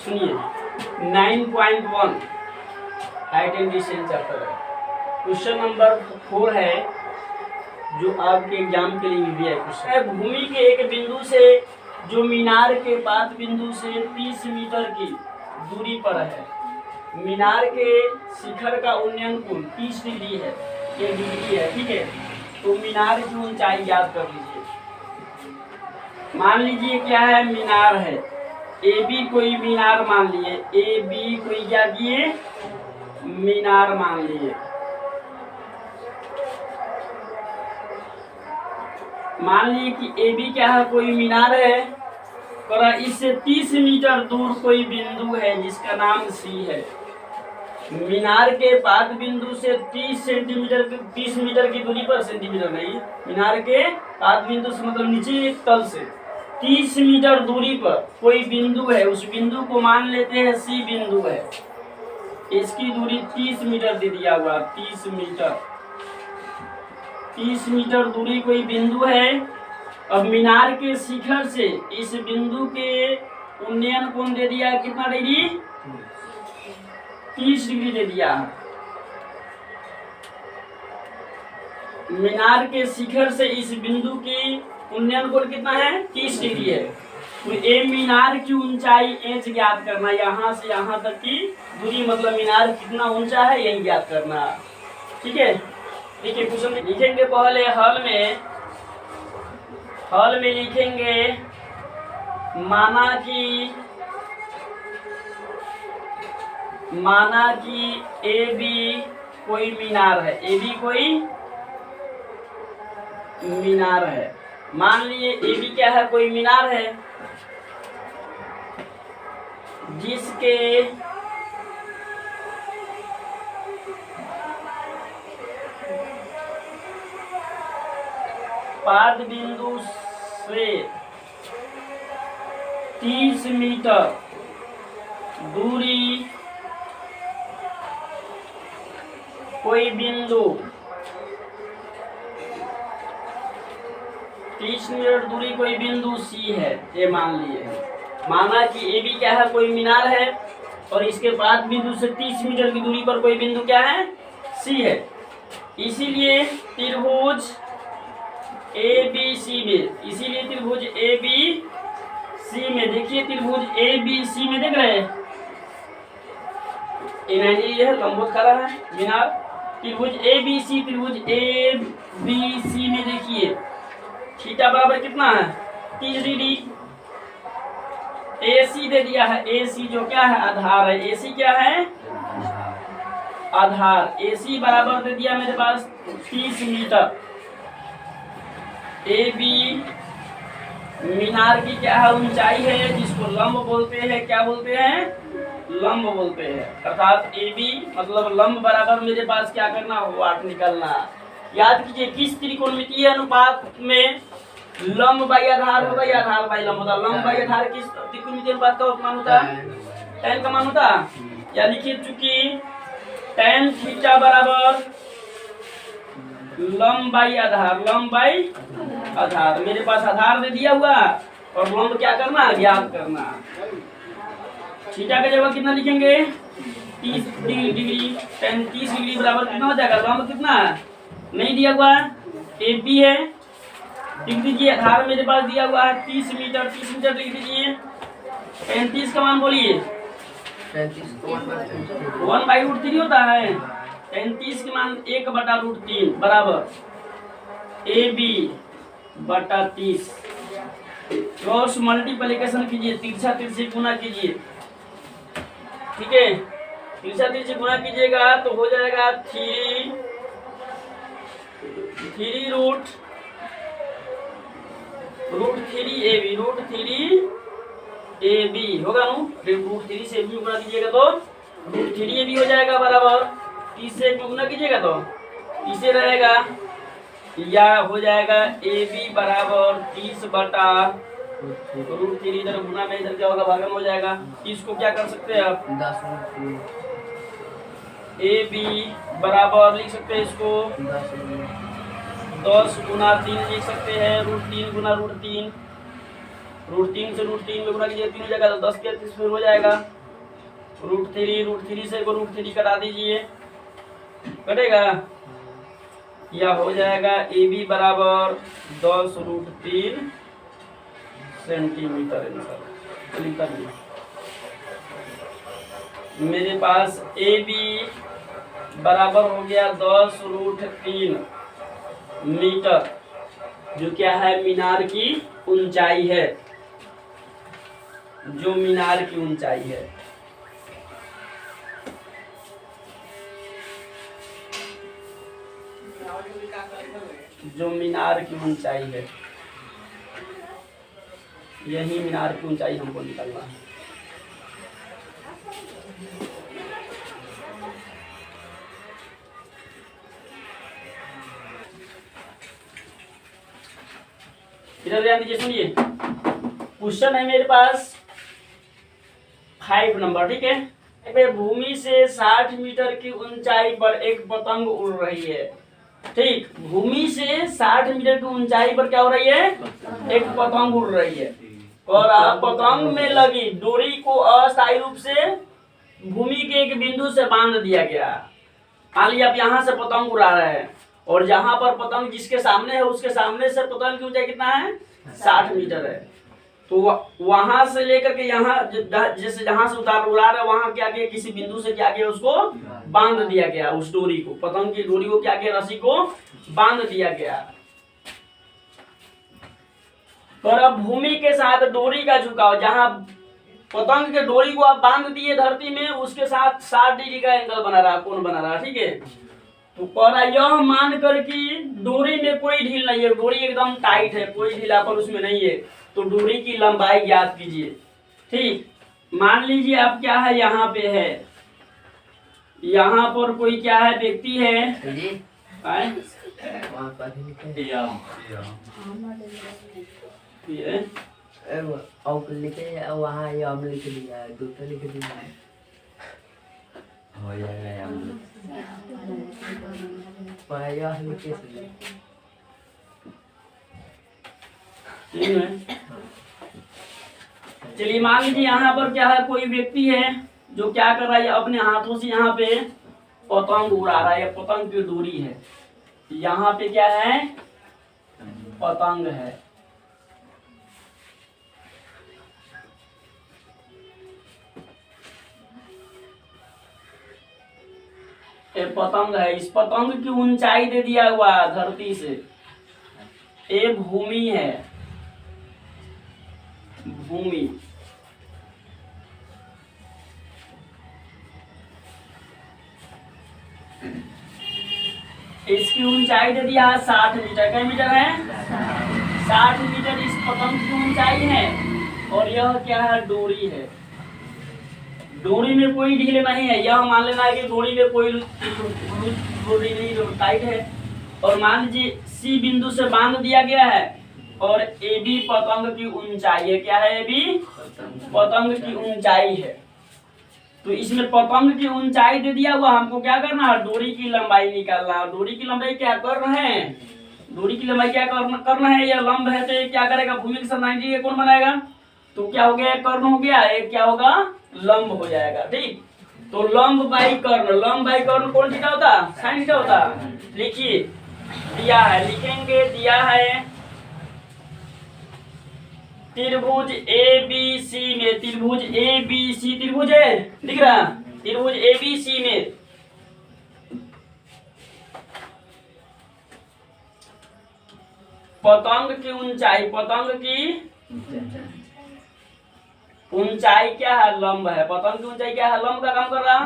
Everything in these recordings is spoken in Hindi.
सुनिए 9.1 हाइट एंड डिस्टेंस चैप्टर है। क्वेश्चन नंबर 4 है जो आपके एग्जाम के लिए भी है। क्वेश्चन है भूमि के एक बिंदु से जो मीनार के पाद बिंदु से 30 मीटर की दूरी पर है। मीनार के शिखर का उन्नयन कोण 30 डिग्री है, ये डिग्री है, ठीक है। तो मीनार की ऊंचाई याद कर लीजिए। मान लीजिए क्या है, मीनार है ए बी, कोई मीनार मान लिए ए बी, कोई क्या किए मीनार मान लिए। मान लिए कि ए बी क्या है, कोई मीनार है और इससे 30 मीटर दूर कोई बिंदु है जिसका नाम सी है। मीनार के पाद बिंदु से 30 मीटर की दूरी पर, सेंटीमीटर नहीं, मीनार के पाद बिंदु से मतलब नीचे तल से 30 मीटर दूरी पर कोई बिंदु है। उस बिंदु को मान लेते हैं सी बिंदु है। इसकी दूरी 30 मीटर दे दिया हुआ, 30 मीटर दूरी कोई बिंदु है। अब मीनार के शिखर से इस बिंदु के उन्नयन कोण दे दिया कितना डिग्री, 30 डिग्री दे दिया। मीनार के शिखर से इस बिंदु की उन्नयन कोण कितना है, 30 डिग्री है। तो ए मीनार की ऊंचाई एच ज्ञात करना, यहाँ से यहाँ तक की दूरी मतलब मीनार कितना ऊंचा है यही ज्ञात करना, ठीक है। देखिए क्वेश्चन लिखेंगे पहले हल में लिखेंगे माना कि ए बी कोई मीनार है, ए बी कोई मीनार है। मान लिए ए बी क्या है, कोई मीनार है जिसके पाद बिंदु से 30 मीटर दूरी कोई बिंदु, 30 मीटर दूरी कोई बिंदु सी है, ये मान लिए। माना कि ए बी क्या है, कोई मीनार है और इसके बाद बिंदु से 30 मीटर की दूरी पर कोई बिंदु क्या है, सी है। इसीलिए त्रिभुज ए बी सी में, इसीलिए त्रिभुज ए बी सी में, देखिए त्रिभुज ए बी सी में देख रहे हैं, ये है लंबवत खड़ा है मीनार। त्रिभुज ए बी सी, त्रिभुज ए बी सी में देखिए थीटा बराबर कितना है, 30 डिग्री। ए सी दे दिया है, ए सी जो क्या है, आधार है। ए सी क्या है, आधार। ए सी बराबर दे दिया मेरे पास 30 मीटर। ए बी मीनार की क्या है, ऊंचाई है, जिसको लंब बोलते हैं, क्या बोलते हैं, लंब बोलते हैं। अर्थात ए बी मतलब लंब बराबर मेरे पास क्या करना हो, 8 निकलना। याद कीजिए किस त्रिकोणमितीय अनुपात में लंब बाई आधार होगा या आधार बाई लंब होता है। लंब बाई आधार किस त्रिकोणमितीय अनुपात का मान होता है, tan का मान होता है। या लिखिए चूंकि tan थीटा बराबर लंब बाई आधार, लंब बाई आधार। मेरे पास आधार दे दिया हुआ और लंब क्या करना, ज्ञात करना। थीटा का जगह कितना लिखेंगे, 30 डिग्री। tan 30 डिग्री बराबर कितना हो जाएगा, लंब कितना नहीं दिया हुआ है, ए बी है, लिख दीजिए। आधार मेरे पास दिया हुआ है 30 मीटर, 30 मीटर लिख दीजिए। 35 का मान बोलिए, 1/√3 होता है। 35 के मान 1/√3 बराबर ए बी बटा 30। क्रॉस मल्टीप्लिकेशन कीजिए, तिरछा तिरछी गुना कीजिए, ठीक है। तिरछा तिरछी गुना कीजिएगा तो हो जाएगा 3 √3 ए बी, √3 ए बी होगा नो। √3 से भी गुना कीजिएगा तो √3 ए बी हो जाएगा बराबर 30 से गुना कीजिएगा तो 30 से रहेगा, या हो जाएगा ए बी बराबर 30 बटा √3। इधर गुना में इधर क्या होगा, भागन हो जाएगा। 30 को क्या कर सकते हैं आप, 10 ए बी बराबर लिख सकते हैं इसको 10 गुना 3 लिख सकते हैं, √3 गुना √3। √3 से √3 में गुना कीजिए 3 हो जाएगा तो 10 के 30 हो जाएगा। √3 से √3 कटा दीजिए, कटेगा। या हो जाएगा AB बराबर 10√3 सेंटीमीटर। मेरे पास AB बराबर हो गया 10√3 मीटर, जो क्या है, मीनार की ऊंचाई है, जो मीनार की ऊंचाई है। जो मीनार की ऊंचाई है, यही मीनार की ऊंचाई हमको निकालना है। इधर ध्यान दीजिए, सुनिए। क्वेश्चन है मेरे पास 5 नंबर, ठीक है। भूमि से 60 मीटर की ऊंचाई पर एक पतंग उड़ रही है, ठीक। भूमि से 60 मीटर की ऊंचाई पर क्या हो रही है, एक पतंग उड़ रही है। और पतंग में लगी डोरी को अस्थायी रूप से भूमि के एक बिंदु से बांध दिया गया। मान लीजिए आप यहाँ से पतंग उड़ा रहे हैं, और जहां पर पतंग जिसके सामने है, उसके सामने से पतंग की ऊंचाई कितना है, 60 मीटर है। तो वहां से लेकर के यहाँ, जैसे जहां से उड़ा रहे, वहां क्या किया, किसी बिंदु से क्या किया, उसको बांध दिया गया। उस डोरी को, पतंग की डोरी को क्या किया, रस्सी को बांध दिया गया। और अब भूमि के साथ डोरी का झुकाव, जहां पतंग के डोरी को आप बांध दिए धरती में, उसके साथ 60 डिग्री का एंगल बना रहा, कोण बना रहा, ठीक है। तो पर यह मानकर कि डोरी में कोई ढील नहीं है, डोरी एकदम टाइट है, कोई ढीलापन उसमें नहीं है, तो डोरी की लंबाई ज्ञात कीजिए, ठीक। मान लीजिए आप क्या है, यहाँ पे है, यहाँ पर कोई क्या है, व्यक्ति है, वहाँ लिख दिया है, दूसरा लिख दिया है, हो जाएगा। चलिए मान लीजिए यहाँ पर क्या है, कोई व्यक्ति है जो क्या कर रहा है, अपने हाथों से यहाँ पे पतंग उड़ा रहा है। पतंग की डोरी है, यहाँ पे क्या है, पतंग है। पतंग है, इस पतंग की ऊंचाई दे दिया हुआ धरती से, ये भूमि है, भूमि। इसकी ऊंचाई दे दिया 60 मीटर। क्या मीटर है, 60 मीटर इस पतंग की ऊंचाई है। और यह क्या है, डोरी है। डोरी में कोई ढील नहीं है, यह मान लेना है कि डोरी में कोई डोरी नहीं, टाइट है। और मान लीजिए सी बिंदु से बांध दिया गया है, और ए बी पतंग की ऊंचाई है। क्या है, ए बी पतंग की ऊंचाई है। तो इसमें पतंग की ऊंचाई दे दिया हुआ, हमको क्या करना है, डोरी की लंबाई निकालना है। डोरी की लंबाई क्या कर रहे हैं, डोरी की लंबाई क्या करना है, यह लंब है, तो ये क्या करेगा, भूमि के साथ 90 डिग्री कोण बनाएगा। तो क्या हो गया, कर्ण हो गया, एक क्या होगा, लंब हो जाएगा, ठीक। तो लंब बाई कर्ण, लंब बाई कर्ण कौन थीटा होता, साइन थीटा होता। लिखिए, दिया है, लिखेंगे, दिया है त्रिभुज ए बी सी में, त्रिभुज ए बी सी, त्रिभुज है, दिख रहा, त्रिभुज ए बी सी में पतंग की ऊंचाई, पतंग की ऊंचाई क्या है, लंब है। पतंग की ऊंचाई क्या है, लंब का काम कर रहा।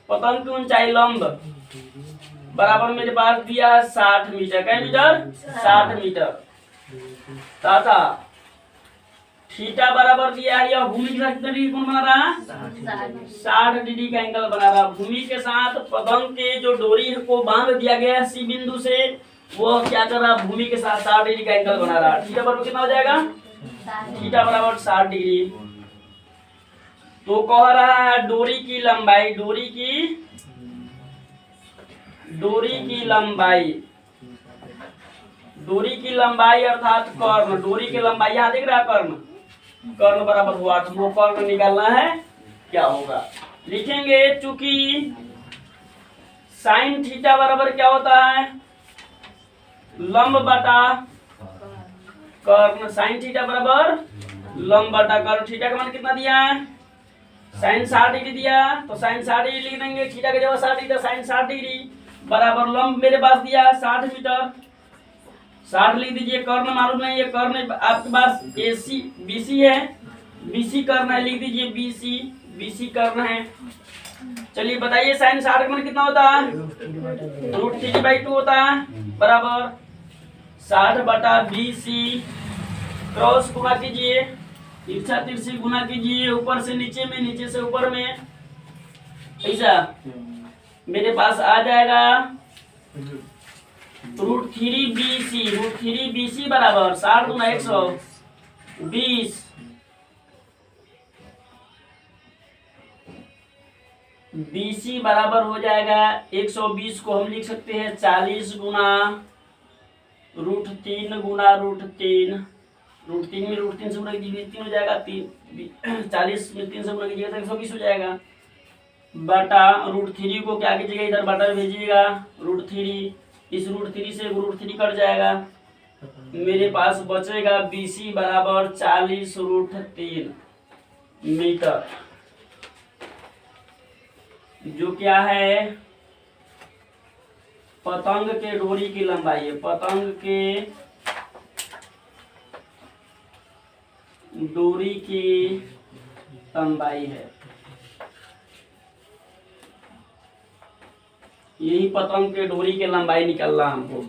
पतंग की ऊंचाई लंब बराबर मेरे पास दिया है 60 मीटर। क्या मीटर, 60 मीटर। तथा थीटा बराबर दिया है, यह भूमि के साथ कितना डिग्री कोण बना रहा, 60 डिग्री का एंगल बना रहा। भूमि के साथ पतंग के जो डोरी को बांध दिया गया है सी बिंदु से, वो क्या कर रहा, भूमि के साथ 60 डिग्री का एंगल बना रहा। थीटा बराबर कितना हो जाएगा, थीटा बराबर 60 डिग्री। तो कह रहा है डोरी की लंबाई, डोरी की लंबाई, डोरी की लंबाई अर्थात कर्ण, डोरी की लंबाई यहाँ दिख रहा है, कर्ण, कर्ण बराबर हुआ, वो कर्ण निकालना है क्या होगा। लिखेंगे चूंकि साइन थीटा बराबर क्या होता है, लंब बटा कर्ण। साइन थीटा बराबर लंब बटा कर्ण। थीटा का मान कितना दिया है, साइन 60 डिग्री दिया, तो साइन 60 डिग्री लिख देंगे। थीटा की जगह 60 डिग्री, साइन 60 डिग्री बराबर लंब मेरे पास दिया 60 मीटर, 60 लिख दीजिए। कर्ण मालूम नहीं है, कर्ण आपके पास AC BC है, BC कर्ण है, लिख दीजिए BC, BC कर्ण है। चलिए बताइए साइन 60 का मान कितना होता है, √3/2 होता है, बराबर 60 बटा BC। क्रॉस गुणा कीजिए, तिरछा तिरछी गुणा कीजिए, ऊपर से नीचे में, नीचे से ऊपर में, ऐसा मेरे पास आ जाएगा √3BC। √3BC बराबर 60 गुना 120। BC बराबर हो जाएगा 120 को हम लिख सकते हैं 40 गुना √3 गुना √3। √3 में √3 से गुणा कीजिए 3 हो जाएगा, 40 में 3 से गुणा कीजिएगा तो 120 हो जाएगा, बटा √3 को क्या कीजिएगा, इधर बटा भेजिएगा √3, इस √3 से √3 कट जाएगा, मेरे पास बचेगा BC बराबर 40 √3 मीटर, जो क्या है पतंग के डोरी की लंबाई है। पतंग के डोरी की लंबाई है, यही पतंग के डोरी की लंबाई निकल रहा हमको।